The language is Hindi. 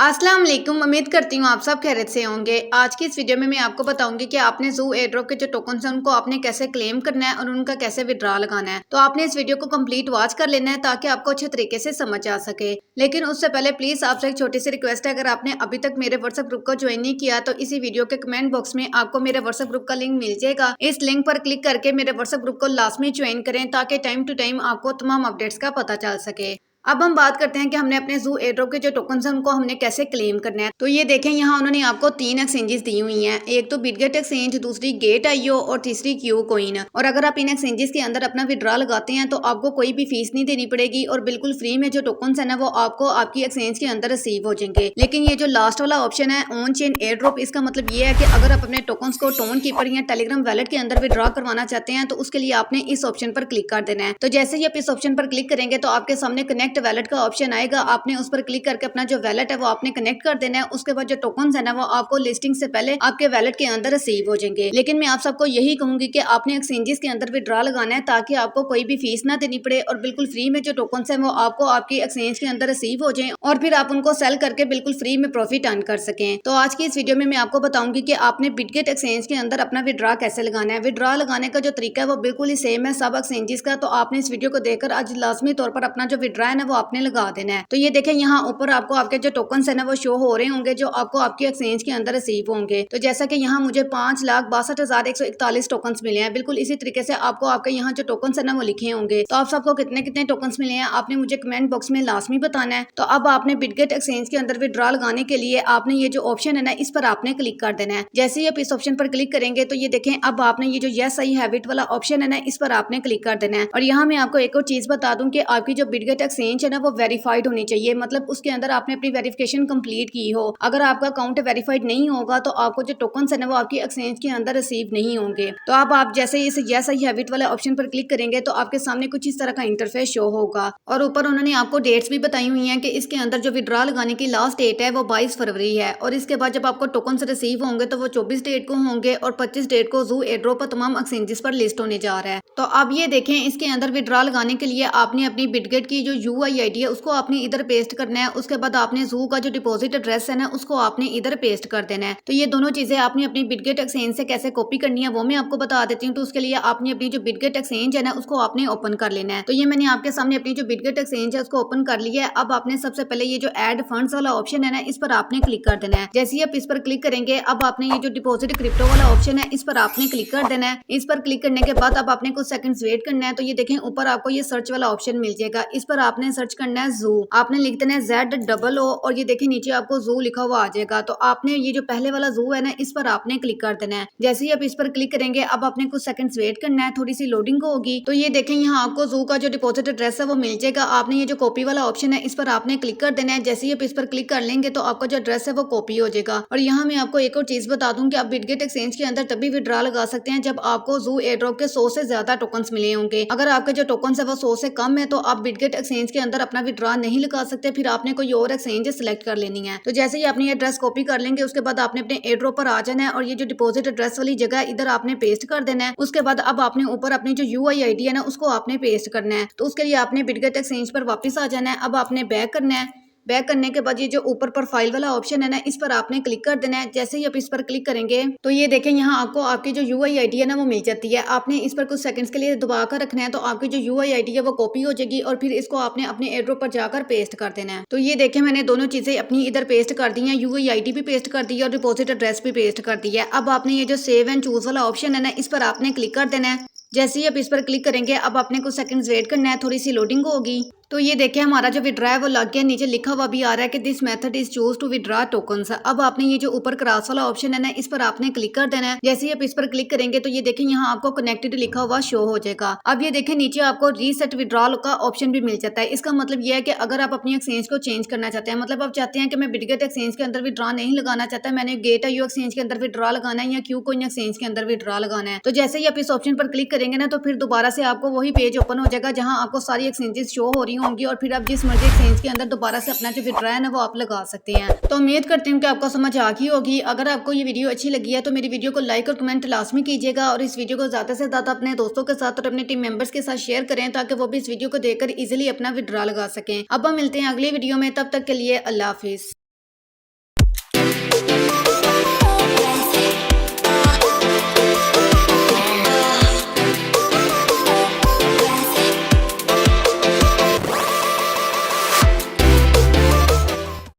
अस्सलाम वालेकुम। उम्मीद करती हूँ आप सब खैरियत से होंगे। आज की इस वीडियो में मैं आपको बताऊंगी कि आपने ज़ू एयरड्रॉप के जो टोकन्स हैं उनको आपने कैसे क्लेम करना है और उनका कैसे विड्रॉ लगाना है। तो आपने इस वीडियो को कंप्लीट वॉच कर लेना है ताकि आपको अच्छे तरीके से समझ आ सके। लेकिन उससे पहले प्लीज आपसे एक छोटी सी रिक्वेस्ट है, अगर आपने अभी तक मेरे व्हाट्सएप ग्रुप को ज्वाइन नहीं किया तो इसी वीडियो के कमेंट बॉक्स में आपको मेरे व्हाट्सएप ग्रुप का लिंक मिल जाएगा। इस लिंक पर क्लिक करके मेरे व्हाट्सएप ग्रुप को लाजमी ज्वाइन करें ताकि टाइम टू टाइम आपको तमाम अपडेट्स का पता चल सके। अब हम बात करते हैं कि हमने अपने ज़ू एयरड्रॉप के जो टोकन्स हैं उनको हमने कैसे क्लेम करना है। तो ये देखें, यहाँ उन्होंने आपको 3 एक्सचेंजेस दी हुई हैं। एक तो बिटगेट एक्सचेंज, दूसरी गेट आईओ और तीसरी क्यू कॉइन। और अगर आप इन एक्सचेंजेस के अंदर अपना विड्रॉ लगाते हैं तो आपको कोई भी फीस नहीं देनी पड़ेगी और बिल्कुल फ्री में जो टोकन्स है ना वो आपको आपकी एक्सचेंज के अंदर रिसीव हो जाएंगे। लेकिन ये जो लास्ट वाला ऑप्शन है ऑन चेन एयरड्रॉप, इसका मतलब ये है कि अगर आप अपने टोकन्स को टोन कीपर या टेलीग्राम वैलेट के अंदर विड्रॉ करवाना चाहते हैं तो उसके लिए आपने इस ऑप्शन पर क्लिक कर देना है। तो जैसे ही आप इस ऑप्शन पर क्लिक करेंगे तो आपके सामने कनेक्ट वैलेट का ऑप्शन आएगा। आपने उस पर क्लिक करके अपना जो वैलेट है वो आपने कनेक्ट कर देना है। उसके बाद जो टोकन्स है ना वो आपको लिस्टिंग से पहले आपके वैलेट के अंदर रिसीव हो जाएंगे। लेकिन मैं आप सबको यही कहूंगी कि आपने एक्सचेंजेस के अंदर विड्रॉ लगाना है ताकि आपको कोई भी फीस ना देनी पड़े और बिल्कुल फ्री में जो टोकन्स है वो आपको आपकी एक्सचेंज के अंदर रिसीव हो जाए और फिर आप उनको सेल करके बिल्कुल फ्री में प्रॉफिट अर्न कर सकें। तो आज की इस वीडियो में मैं आपको बताऊंगी कि आपने बिटगेट एक्सचेंज के अंदर अपना विड्रॉ कैसे लगाना है। विड्रॉ लगाने का जो तरीका है वो बिल्कुल ही सेम है सब एक्सचेंजेस का। तो आपने इस वीडियो को देखकर आज लाजमी तौर पर अपना जो विड्रॉ है ना वो आपने लगा देना है। तो ये देखें, यहाँ ऊपर आपको आपके जो टोकन्स है ना वो शो हो रहे होंगे जो आपको आपकी एक्सचेंज के अंदर रिसीव होंगे। तो जैसा कि यहाँ मुझे 5,62,141 टोकन्स मिले हैं, बिल्कुल इसी तरीके से आपको आपके यहाँ जो टोकन्स है ना वो लिखे होंगे। तो आप सबको कितने कितने टोकन्स मिले हैं आपने मुझे कमेंट बॉक्स में लाजमी बताना है। तो अब आपने बिटगेट एक्सचेंज के अंदर विड्रॉ लगाने के लिए आपने ये जो ऑप्शन है ना इस पर आपने क्लिक कर देना है। जैसे ही आप इस ऑप्शन पर क्लिक करेंगे तो ये देखें, अब आपने ये जो यस आई हैव इट वाला ऑप्शन है ना इस पर आपने क्लिक कर देना है। और यहाँ मैं आपको एक और चीज बता दूं कि आपकी जो बिटगेट एक्सचेंज है ना वो वेरीफाइड होनी चाहिए, मतलब उसके अंदर आपने अपनी वेरिफिकेशन कंप्लीट की हो। अगर आपका अकाउंट वेरीफाइड नहीं होगा तो आपको जो टोकन्स है ना वो आपकी एक्सचेंज के अंदर रिसीव नहीं होंगे। तो अब आप जैसे इस यस आई हैव इट वाले ऑप्शन पर क्लिक करेंगे तो आपके सामने कुछ इस तरह का इंटरफेस शो होगा और ऊपर उन्होंने आपको डेट्स भी बताई हुई हैं कि इसके अंदर जो विड्रॉ लगाने की लास्ट डेट है वो 22 फरवरी है और इसके बाद जब आपको टोकन्स रिसीव होंगे तो वो 24 डेट को होंगे और 25 डेट को ज़ू एयरड्रॉप पर तमाम एक्सचेंजेस पर लिस्ट होने जा रहा है। तो अब ये देखें, इसके अंदर विड्रॉ लगाने के लिए आपने अपनी बिटगेट की जो UID है उसको आपने इधर पेस्ट करना है। उसके बाद आपने ज़ू का जो डिपॉजिट एड्रेस है ना उसको आपने इधर पेस्ट कर देना है। तो ये दोनों चीजें आपने अपनी बिटगेट एक्सचेंज से कैसे कॉपी करनी है वो मैं आपको बता देती हूँ। तो उसके लिए आपने अपनी जो बिटगेट एक्सचेंज है ना उसको आपने ओपन कर लेना है। तो ये मैंने आपके सामने अपनी जो बिटगेट एक्सचेंज है उसको ओपन कर लिया है। अब आपने सबसे पहले ये जो ऐड फंड्स वाला ऑप्शन है ना इस पर आपने क्लिक कर देना है। जैसे ही आप इस पर क्लिक करेंगे अब आपने ये जो डिपॉजिट क्रिप्टो वाला ऑप्शन है इस पर आपने क्लिक कर देना है। इस पर क्लिक करने के बाद अब आपने कुछ सेकंड्स वेट करना है। तो ये देखें, ऊपर आपको ये सर्च वाला ऑप्शन मिल जाएगा, इस पर आपने सर्च करना है ज़ू। आपने लिख देना है ZOO और ये देखें नीचे आपको ज़ू लिखा हुआ आ जाएगा। तो आपने ये जो पहले वाला ज़ू है ना इस पर आपने क्लिक कर देना है। जैसे ही आप इस पर क्लिक करेंगे अब आपने कुछ सेकंड्स वेट करना है, थोड़ी सी लोडिंग होगी। तो ये देखें, यहाँ आपको ज़ू का जो डिपॉजिट एड्रेस है वो मिल जाएगा। आपने ये जो कॉपी वाला ऑप्शन है इस पर आपने क्लिक कर देना है। जैसे ही आप इस पर क्लिक कर लेंगे तो आपका जो एड्रेस है वो कॉपी हो जाएगा। और यहाँ मैं आपको एक और चीज बता दूं कि आप बिटगेट एक्सचेंज के अंदर तभी विड्रॉ लगा सकते हैं जब आपको ज़ू एयरड्रॉप के 100 से ज्यादा टोकन्स मिले होंगे। अगर आपके जो टोकन्स है वो 100 से कम है तो आप बिटगेट एक्सचेंज के अंदर अपना विड्रॉ नहीं लगा सकते, फिर आपने कोई और एक्सचेंज सेलेक्ट कर लेनी है। तो जैसे ही आपने एड्रेस कॉपी कर लेंगे उसके बाद आपने अपने एयरड्रॉप पर आ जाना है और ये जो डिपॉजिट एड्रेस वाली जगह है इधर आपने पेस्ट कर देना है। उसके बाद अब आपने ऊपर अपनी जो UID है ना उसको आपने पेस्ट करना है। तो उसके लिए आपने बिटगेट एक्सचेंज पर वापस आ जाना है। अब आपने बैक करना है। बैक करने के बाद ये जो ऊपर प्रोफाइल वाला ऑप्शन है ना इस पर आपने क्लिक कर देना है। जैसे ही आप इस पर क्लिक करेंगे तो ये देखें, यहाँ आपको आपकी जो UID है ना वो मिल जाती है। आपने इस पर कुछ सेकंड्स के लिए दबा कर रखना है तो आपकी जो UID है वो कॉपी हो जाएगी और फिर इसको आपने अपने एयरड्रॉप पर जाकर पेस्ट कर देना है। तो ये देखें, मैंने दोनों चीजें अपनी इधर पेस्ट कर दी है, UID भी पेस्ट कर दी है और डिपॉजिट एड्रेस भी पेस्ट कर दी है। अब आपने ये जो सेव एंड चूज वाला ऑप्शन है ना इस पर आपने क्लिक कर देना है। जैसे ही आप इस पर क्लिक करेंगे अब आपने कुछ सेकंड्स वेट करना है, थोड़ी सी लोडिंग होगी। तो ये देखिए, हमारा जो विड्रॉ है वो लग गया, नीचे लिखा हुआ भी आ रहा है कि this method is choose to withdraw tokens. अब आपने ये जो ऊपर क्रॉस वाला ऑप्शन है ना इस पर आपने क्लिक कर देना है। जैसे ही आप इस पर क्लिक करेंगे तो ये देखें, यहाँ आपको कनेक्टेड लिखा हुआ शो हो जाएगा। अब ये देखें नीचे आपको रीसेट विड्रॉल का ऑप्शन भी मिल जाता है। इसका मतलब ये है कि अगर आप अपनी एक्सचेंज को चेंज करना चाहते हैं, मतलब आप चाहते हैं कि मैं बिटगेट एक्सचेंज के अंदर विड्रॉ नहीं लगाना चाहता, मैंने गेट आईओ एक्सचेंज के अंदर विड्रॉ लगाना है या क्यू कॉइन एक्सचेंज के अंदर विड्रॉ लगाना है, तो जैसे ही आप इस ऑप्शन पर क्लिक करेंगे ना तो फिर दोबारा से आपको वही पेज ओपन हो जाएगा जहां आपको सारी एक्सचेंजेस शो हो रही होंगी और फिर आप जिस मर्जी एक्सचेंज के अंदर दोबारा से अपना जो विड्रॉ है ना वो आप लगा सकते हैं। तो उम्मीद करती हूँ कि आपको समझ आ गई होगी। अगर आपको ये वीडियो अच्छी लगी है तो मेरी वीडियो को लाइक और कमेंट लाजमी कीजिएगा और इस वीडियो को ज्यादा से ज्यादा अपने दोस्तों के साथ और अपने टीम मेंबर्स के साथ शेयर करें ताकि वो भी इस वीडियो को देखकर इजिली अपना विड्रॉ लगा सकें। अब हम मिलते हैं अगली वीडियो में, तब तक के लिए अल्लाह हाफिज।